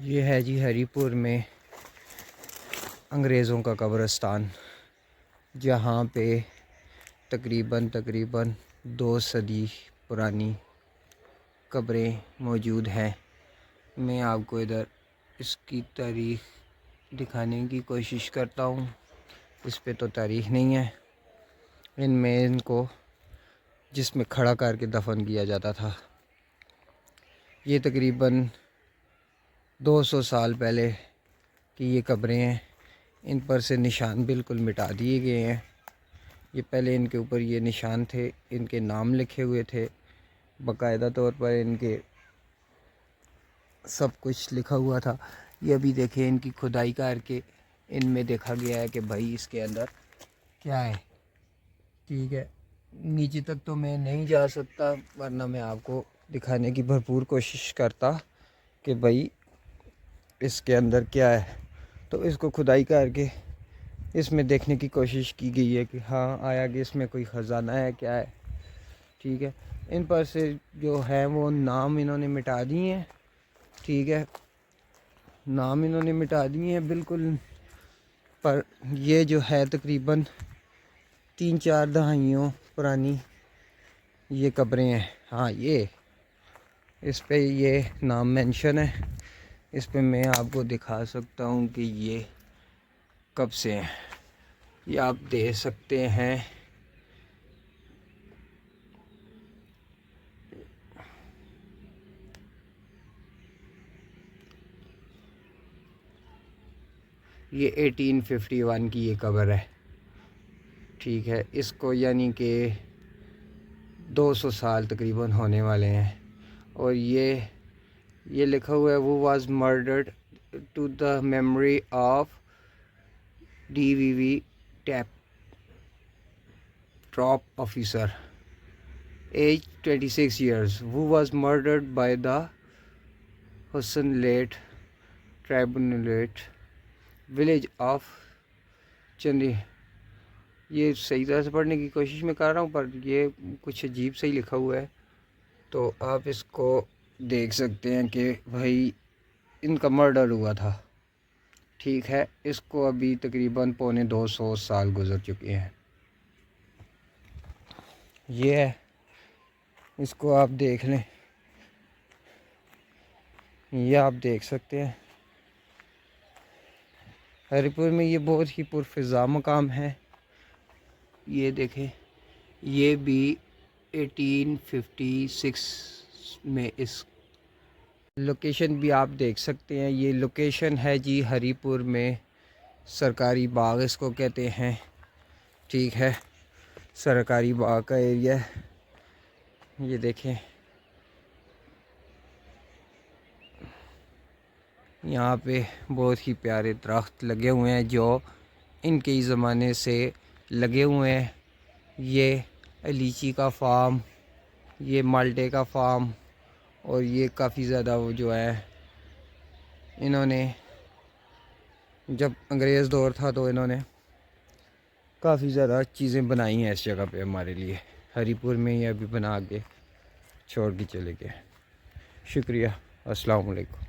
ये है जी हरीपुर में अंग्रेज़ों का कब्रिस्तान, जहाँ पे तकरीबन 2 सदी पुरानी कब्रें मौजूद हैं। मैं आपको इधर इसकी तारीख़ दिखाने की कोशिश करता हूँ। इस पे तो तारीख़ नहीं है। इनमें इनको जिसमें खड़ा करके दफन किया जाता था। ये तकरीबन 200 साल पहले की ये कब्रें हैं। इन पर से निशान बिल्कुल मिटा दिए गए हैं। ये पहले इनके ऊपर ये निशान थे, इनके नाम लिखे हुए थे, बाकायदा तौर पर इनके सब कुछ लिखा हुआ था। ये अभी देखें, इनकी खुदाई करके इनमें देखा गया है कि भाई इसके अंदर क्या है। ठीक है, नीचे तक तो मैं नहीं जा सकता, वरना मैं आपको दिखाने की भरपूर कोशिश करता कि भाई इसके अंदर क्या है। तो इसको खुदाई करके इसमें देखने की कोशिश की गई है कि हाँ आया कि इसमें कोई ख़जाना है, क्या है। ठीक है, इन पर से जो है वो नाम इन्होंने मिटा दिए हैं। ठीक है, नाम इन्होंने मिटा दिए हैं बिल्कुल। पर ये जो है तकरीबन 3-4 दहाइयों पुरानी ये कब्रें हैं। हाँ, ये इस पे ये नाम मेंशन है। इस पे मैं आपको दिखा सकता हूँ कि ये कब से हैं। ये आप देख सकते हैं। ये 1851 की ये कब्र है। ठीक है, इसको यानी कि 200 साल तकरीबन होने वाले हैं। और ये लिखा हुआ है, वो was murdered to the memory of DVV टैप ट्रॉप officer age 26 years who was murdered by the Hussenlate Tribunalate village of Chandi. ये सही तरह से पढ़ने की कोशिश में कर रहा हूँ, पर ये कुछ अजीब सही लिखा हुआ है। तो आप इसको देख सकते हैं कि भाई इनका मर्डर हुआ था। ठीक है, इसको अभी तकरीबन 250 साल गुजर चुके हैं। ये है, इसको आप देख लें, ये आप देख सकते हैं। हरीपुर में ये बहुत ही पुरफ़िज़ा मकाम है। ये देखें, ये भी 1856 में इस लोकेशन भी आप देख सकते हैं। ये लोकेशन है जी हरीपुर में, सरकारी बाग इसको कहते हैं। ठीक है, सरकारी बाग का एरिया। ये देखें, यहाँ पे बहुत ही प्यारे दरख्त लगे हुए हैं जो इनके ज़माने से लगे हुए हैं। ये लीची का फार्म, ये माल्टे का फार्म, और ये काफ़ी ज़्यादा वो जो है, इन्होंने जब अंग्रेज़ दौर था तो इन्होंने काफ़ी ज़्यादा चीज़ें बनाई हैं इस जगह पे हमारे लिए। हरीपुर में ही अभी बना के छोड़ के चले गए। शुक्रिया, अस्सलाम वालेकुम।